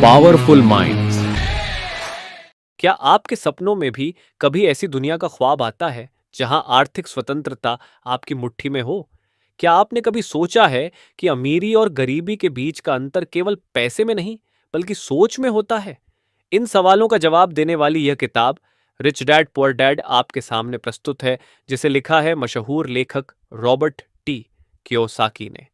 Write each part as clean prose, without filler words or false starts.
Powerful minds. क्या आपके सपनों में भी कभी ऐसी दुनिया का ख्वाब आता है जहां आर्थिक स्वतंत्रता आपकी मुट्ठी में हो? क्या आपने कभी सोचा है कि अमीरी और गरीबी के बीच का अंतर केवल पैसे में नहीं, बल्कि सोच में होता है? इन सवालों का जवाब देने वाली यह किताब रिच डैड पुअर डैड आपके सामने प्रस्तुत है, जिसे लिखा है मशहूर लेखक रॉबर्ट टी कियोसाकी ने।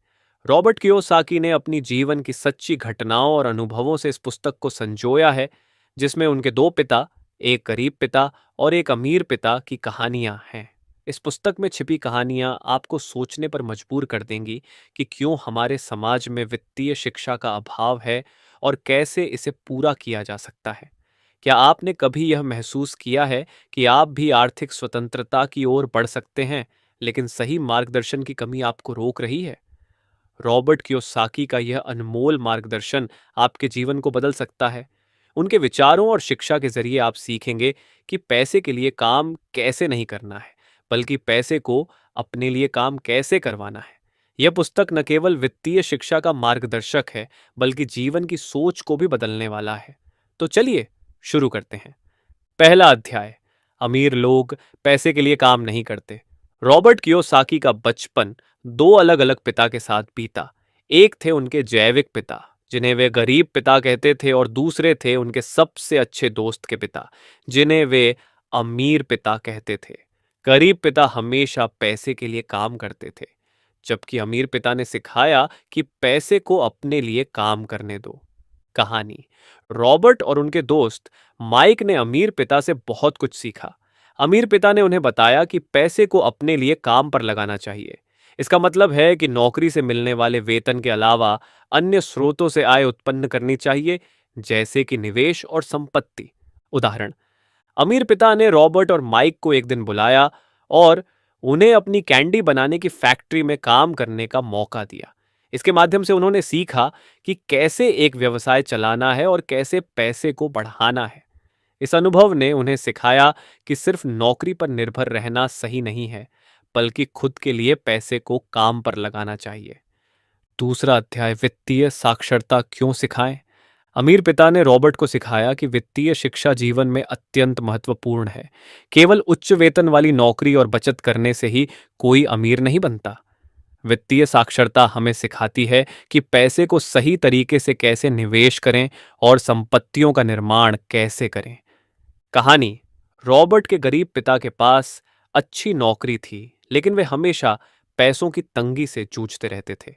रॉबर्ट कियोसाकी ने अपनी जीवन की सच्ची घटनाओं और अनुभवों से इस पुस्तक को संजोया है, जिसमें उनके दो पिता, एक गरीब पिता और एक अमीर पिता की कहानियां हैं। इस पुस्तक में छिपी कहानियां आपको सोचने पर मजबूर कर देंगी कि क्यों हमारे समाज में वित्तीय शिक्षा का अभाव है और कैसे इसे पूरा किया जा सकता है। क्या आपने कभी यह महसूस किया है कि आप भी आर्थिक स्वतंत्रता की ओर बढ़ सकते हैं, लेकिन सही मार्गदर्शन की कमी आपको रोक रही है? रॉबर्ट कियोसाकी का यह अनमोल मार्गदर्शन आपके जीवन को बदल सकता है। उनके विचारों और शिक्षा के जरिए आप सीखेंगे कि पैसे के लिए काम कैसे नहीं करना है, बल्कि पैसे को अपने लिए काम कैसे करवाना है। यह पुस्तक न केवल वित्तीय शिक्षा का मार्गदर्शक है, बल्कि जीवन की सोच को भी बदलने वाला है। तो चलिए शुरू करते हैं। पहला अध्याय, अमीर लोग पैसे के लिए काम नहीं करते। रॉबर्ट कियोसाकी का बचपन दो अलग अलग पिता के साथ बीता। एक थे उनके जैविक पिता, जिन्हें वे गरीब पिता कहते थे, और दूसरे थे उनके सबसे अच्छे दोस्त के पिता, जिन्हें वे अमीर पिता कहते थे। गरीब पिता हमेशा पैसे के लिए काम करते थे, जबकि अमीर पिता ने सिखाया कि पैसे को अपने लिए काम करने दो। कहानी, रॉबर्ट और उनके दोस्त माइक ने अमीर पिता से बहुत कुछ सीखा। अमीर पिता ने उन्हें बताया कि पैसे को अपने लिए काम पर लगाना चाहिए। इसका मतलब है कि नौकरी से मिलने वाले वेतन के अलावा अन्य स्रोतों से आय उत्पन्न करनी चाहिए, जैसे कि निवेश और संपत्ति। उदाहरण, अमीर पिता ने रॉबर्ट और माइक को एक दिन बुलाया और उन्हें अपनी कैंडी बनाने की फैक्ट्री में काम करने का मौका दिया। इसके माध्यम से उन्होंने सीखा कि कैसे एक व्यवसाय चलाना है और कैसे पैसे को बढ़ाना है। इस अनुभव ने उन्हें सिखाया कि सिर्फ नौकरी पर निर्भर रहना सही नहीं है, बल्कि खुद के लिए पैसे को काम पर लगाना चाहिए। दूसरा अध्याय, वित्तीय साक्षरता क्यों सिखाएं? अमीर पिता ने रॉबर्ट को सिखाया कि वित्तीय शिक्षा जीवन में अत्यंत महत्वपूर्ण है। केवल उच्च वेतन वाली नौकरी और बचत करने से ही कोई अमीर नहीं बनता। वित्तीय साक्षरता हमें सिखाती है कि पैसे को सही तरीके से कैसे निवेश करें और संपत्तियों का निर्माण कैसे करें। कहानी, रॉबर्ट के गरीब पिता के पास अच्छी नौकरी थी, लेकिन वे हमेशा पैसों की तंगी से जूझते रहते थे।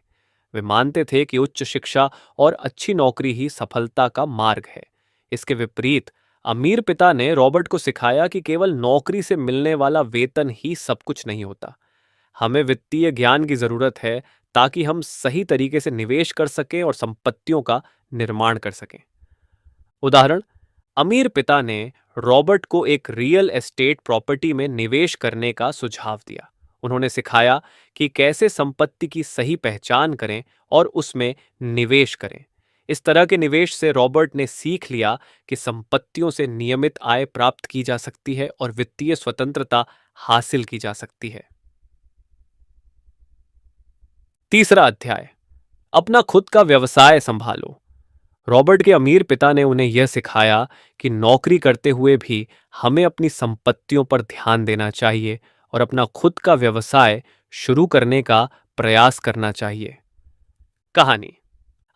वे मानते थे कि उच्च शिक्षा और अच्छी नौकरी ही सफलता का मार्ग है। इसके विपरीत अमीर पिता ने रॉबर्ट को सिखाया कि केवल नौकरी से मिलने वाला वेतन ही सब कुछ नहीं होता। हमें वित्तीय ज्ञान की जरूरत है, ताकि हम सही तरीके से निवेश कर सकें और संपत्तियों का निर्माण कर सकें। उदाहरण, अमीर पिता ने रॉबर्ट को एक रियल एस्टेट प्रॉपर्टी में निवेश करने का सुझाव दिया। उन्होंने सिखाया कि कैसे संपत्ति की सही पहचान करें और उसमें निवेश करें। इस तरह के निवेश से रॉबर्ट ने सीख लिया कि संपत्तियों से नियमित आय प्राप्त की जा सकती है और वित्तीय स्वतंत्रता हासिल की जा सकती है। तीसरा अध्याय, अपना खुद का व्यवसाय संभालो। रॉबर्ट के अमीर पिता ने उन्हें यह सिखाया कि नौकरी करते हुए भी हमें अपनी संपत्तियों पर ध्यान देना चाहिए और अपना खुद का व्यवसाय शुरू करने का प्रयास करना चाहिए। कहानी,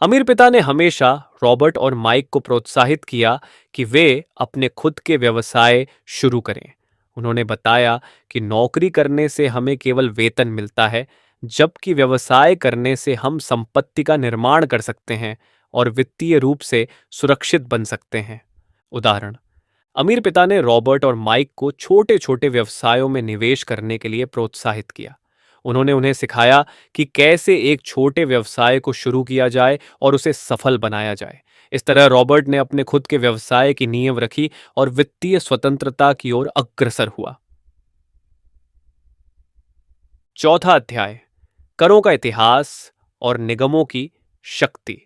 अमीर पिता ने हमेशा रॉबर्ट और माइक को प्रोत्साहित किया कि वे अपने खुद के व्यवसाय शुरू करें। उन्होंने बताया कि नौकरी करने से हमें केवल वेतन मिलता है, जबकि व्यवसाय करने से हम संपत्ति का निर्माण कर सकते हैं और वित्तीय रूप से सुरक्षित बन सकते हैं। उदाहरण, अमीर पिता ने रॉबर्ट और माइक को छोटे छोटे व्यवसायों में निवेश करने के लिए प्रोत्साहित किया। उन्होंने उन्हें सिखाया कि कैसे एक छोटे व्यवसाय को शुरू किया जाए और उसे सफल बनाया जाए। इस तरह रॉबर्ट ने अपने खुद के व्यवसाय की नींव रखी और वित्तीय स्वतंत्रता की ओर अग्रसर हुआ। चौथा अध्याय, करों का इतिहास और निगमों की शक्ति।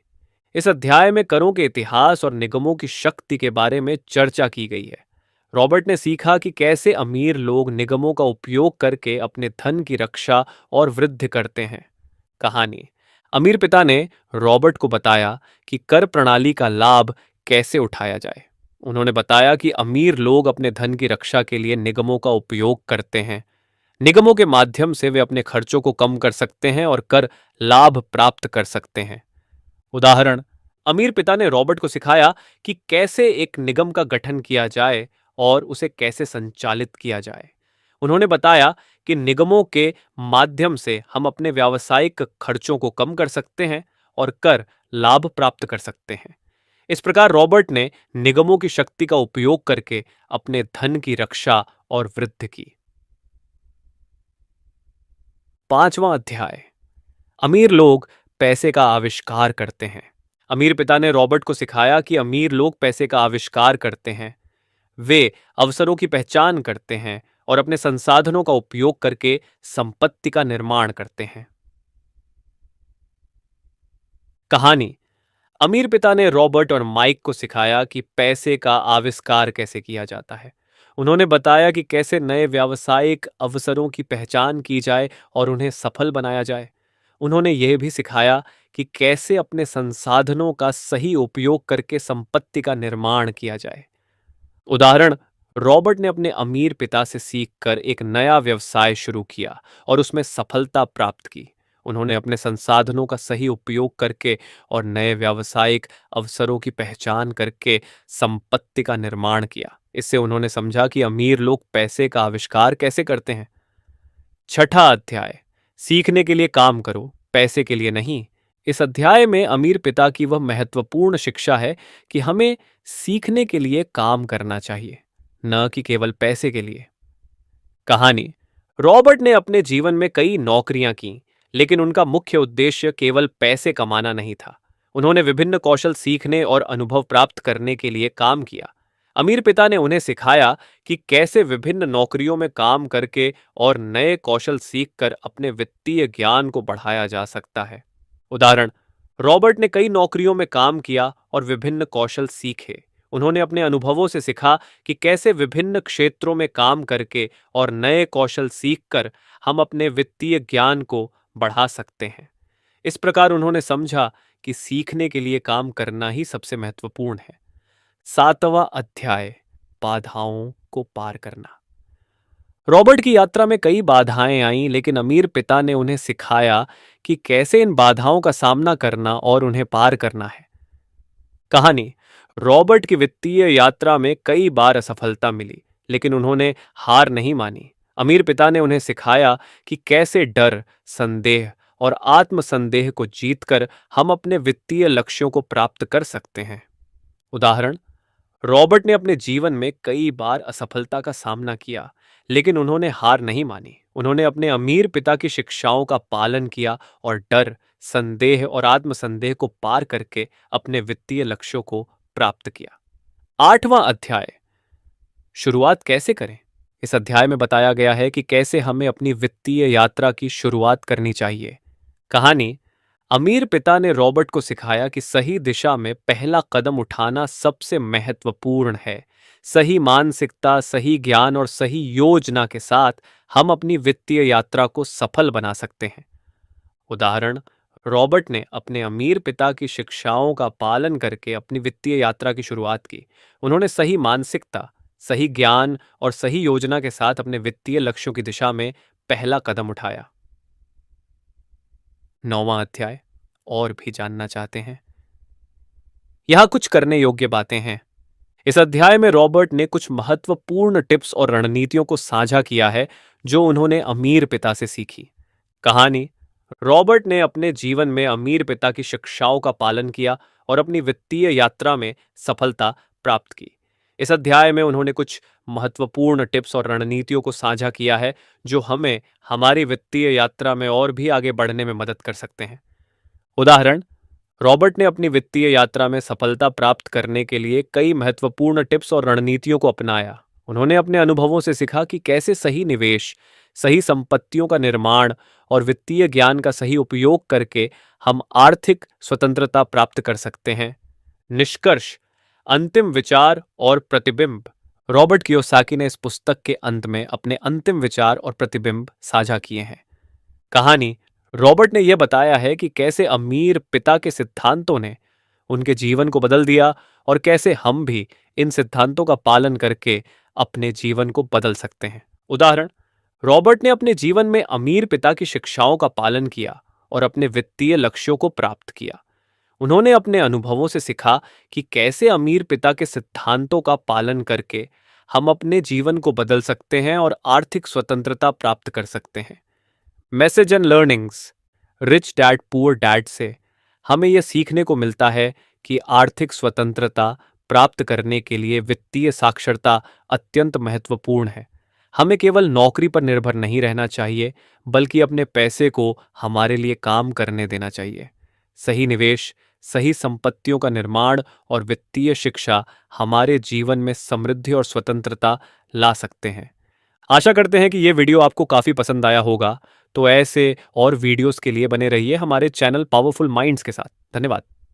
इस अध्याय में करों के इतिहास और निगमों की शक्ति के बारे में चर्चा की गई है। रॉबर्ट ने सीखा कि कैसे अमीर लोग निगमों का उपयोग करके अपने धन की रक्षा और वृद्धि करते हैं। कहानी, अमीर पिता ने रॉबर्ट को बताया कि कर प्रणाली का लाभ कैसे उठाया जाए। उन्होंने बताया कि अमीर लोग अपने धन की रक्षा के लिए निगमों का उपयोग करते हैं। निगमों के माध्यम से वे अपने खर्चों को कम कर सकते हैं और कर लाभ प्राप्त कर सकते हैं। उदाहरण, अमीर पिता ने रॉबर्ट को सिखाया कि कैसे एक निगम का गठन किया जाए और उसे कैसे संचालित किया जाए। उन्होंने बताया कि निगमों के माध्यम से हम अपने व्यावसायिक खर्चों को कम कर सकते हैं और कर लाभ प्राप्त कर सकते हैं। इस प्रकार रॉबर्ट ने निगमों की शक्ति का उपयोग करके अपने धन की रक्षा और वृद्धि की। 5वां अध्याय, अमीर लोग पैसे का आविष्कार करते हैं। अमीर पिता ने रॉबर्ट को सिखाया कि अमीर लोग पैसे का आविष्कार करते हैं। वे अवसरों की पहचान करते हैं और अपने संसाधनों का उपयोग करके संपत्ति का निर्माण करते हैं। कहानी, अमीर पिता ने रॉबर्ट और माइक को सिखाया कि पैसे का आविष्कार कैसे किया जाता है। उन्होंने बताया कि कैसे नए व्यावसायिक अवसरों की पहचान की जाए और उन्हें सफल बनाया जाए। उन्होंने यह भी सिखाया कि कैसे अपने संसाधनों का सही उपयोग करके संपत्ति का निर्माण किया जाए। उदाहरण, रॉबर्ट ने अपने अमीर पिता से सीखकर एक नया व्यवसाय शुरू किया और उसमें सफलता प्राप्त की। उन्होंने अपने संसाधनों का सही उपयोग करके और नए व्यावसायिक अवसरों की पहचान करके संपत्ति का निर्माण किया। इससे उन्होंने समझा कि अमीर लोग पैसे का आविष्कार कैसे करते हैं। 6ठा अध्याय, सीखने के लिए काम करो, पैसे के लिए नहीं। इस अध्याय में अमीर पिता की वह महत्वपूर्ण शिक्षा है कि हमें सीखने के लिए काम करना चाहिए, न कि केवल पैसे के लिए। कहानी, रॉबर्ट ने अपने जीवन में कई नौकरियां की, लेकिन उनका मुख्य उद्देश्य केवल पैसे कमाना नहीं था। उन्होंने विभिन्न कौशल सीखने और अनुभव प्राप्त करने के लिए काम किया। अमीर पिता ने उन्हें सिखाया कि कैसे विभिन्न नौकरियों में काम करके और नए कौशल सीखकर अपने वित्तीय ज्ञान को बढ़ाया जा सकता है। उदाहरण, रॉबर्ट ने कई नौकरियों में काम किया और विभिन्न कौशल सीखे। उन्होंने अपने अनुभवों से सीखा कि कैसे विभिन्न क्षेत्रों में काम करके और नए कौशल सीखकर हम अपने वित्तीय ज्ञान को बढ़ा सकते हैं। इस प्रकार उन्होंने समझा कि सीखने के लिए काम करना ही सबसे महत्वपूर्ण है। 7वां अध्याय, बाधाओं को पार करना। रॉबर्ट की यात्रा में कई बाधाएं आईं, लेकिन अमीर पिता ने उन्हें सिखाया कि कैसे इन बाधाओं का सामना करना और उन्हें पार करना है। कहानी, रॉबर्ट की वित्तीय यात्रा में कई बार असफलता मिली, लेकिन उन्होंने हार नहीं मानी। अमीर पिता ने उन्हें सिखाया कि कैसे डर, संदेह और आत्मसंदेह को जीतकर हम अपने वित्तीय लक्ष्यों को प्राप्त कर सकते हैं। उदाहरण, रॉबर्ट ने अपने जीवन में कई बार असफलता का सामना किया, लेकिन उन्होंने हार नहीं मानी। उन्होंने अपने अमीर पिता की शिक्षाओं का पालन किया और डर, संदेह और आत्मसंदेह को पार करके अपने वित्तीय लक्ष्यों को प्राप्त किया। 8वां अध्याय, शुरुआत कैसे करें। इस अध्याय में बताया गया है कि कैसे हमें अपनी वित्तीय यात्रा की शुरुआत करनी चाहिए। कहानी, अमीर पिता ने रॉबर्ट को सिखाया कि सही दिशा में पहला कदम उठाना सबसे महत्वपूर्ण है। सही मानसिकता, सही ज्ञान और सही योजना के साथ हम अपनी वित्तीय यात्रा को सफल बना सकते हैं। उदाहरण, रॉबर्ट ने अपने अमीर पिता की शिक्षाओं का पालन करके अपनी वित्तीय यात्रा की शुरुआत की। उन्होंने सही मानसिकता, सही ज्ञान और सही योजना के साथ अपने वित्तीय लक्ष्यों की दिशा में पहला कदम उठाया। 9वां अध्याय, और भी जानना चाहते हैं? यहां कुछ करने योग्य बातें हैं। इस अध्याय में रॉबर्ट ने कुछ महत्वपूर्ण टिप्स और रणनीतियों को साझा किया है जो उन्होंने अमीर पिता से सीखी। कहानी, रॉबर्ट ने अपने जीवन में अमीर पिता की शिक्षाओं का पालन किया और अपनी वित्तीय यात्रा में सफलता प्राप्त की। इस अध्याय में उन्होंने कुछ महत्वपूर्ण टिप्स और रणनीतियों को साझा किया है जो हमें हमारी वित्तीय यात्रा में और भी आगे बढ़ने में मदद कर सकते हैं। उदाहरण, रॉबर्ट ने अपनी वित्तीय यात्रा में सफलता प्राप्त करने के लिए कई महत्वपूर्ण टिप्स और रणनीतियों को अपनाया। उन्होंने अपने अनुभवों से सीखा कि कैसे सही निवेश, सही संपत्तियों का निर्माण और वित्तीय ज्ञान का सही उपयोग करके हम आर्थिक स्वतंत्रता प्राप्त कर सकते हैं। निष्कर्ष, अंतिम विचार और प्रतिबिंब। रॉबर्ट कियोसाकी ने इस पुस्तक के अंत में अपने अंतिम विचार और प्रतिबिंब साझा किए हैं। कहानी, रॉबर्ट ने यह बताया है कि कैसे अमीर पिता के सिद्धांतों ने उनके जीवन को बदल दिया और कैसे हम भी इन सिद्धांतों का पालन करके अपने जीवन को बदल सकते हैं। उदाहरण, रॉबर्ट ने अपने जीवन में अमीर पिता की शिक्षाओं का पालन किया और अपने वित्तीय लक्ष्यों को प्राप्त किया। उन्होंने अपने अनुभवों से सीखा कि कैसे अमीर पिता के सिद्धांतों का पालन करके हम अपने जीवन को बदल सकते हैं और आर्थिक स्वतंत्रता प्राप्त कर सकते हैं। Message and learnings. Rich dad poor dad से हमें यह सीखने को मिलता है कि आर्थिक स्वतंत्रता प्राप्त करने के लिए वित्तीय साक्षरता अत्यंत महत्वपूर्ण है। हमें केवल नौकरी पर निर्भर नहीं रहना चाहिए, बल्कि अपने पैसे को हमारे लिए काम करने देना चाहिए। सही निवेश, सही संपत्तियों का निर्माण और वित्तीय शिक्षा हमारे जीवन में समृद्धि और स्वतंत्रता ला सकते हैं। आशा करते हैं कि ये वीडियो आपको काफ़ी पसंद आया होगा। तो ऐसे और वीडियोस के लिए बने रहिए हमारे चैनल पावरफुल माइंड्स के साथ। धन्यवाद।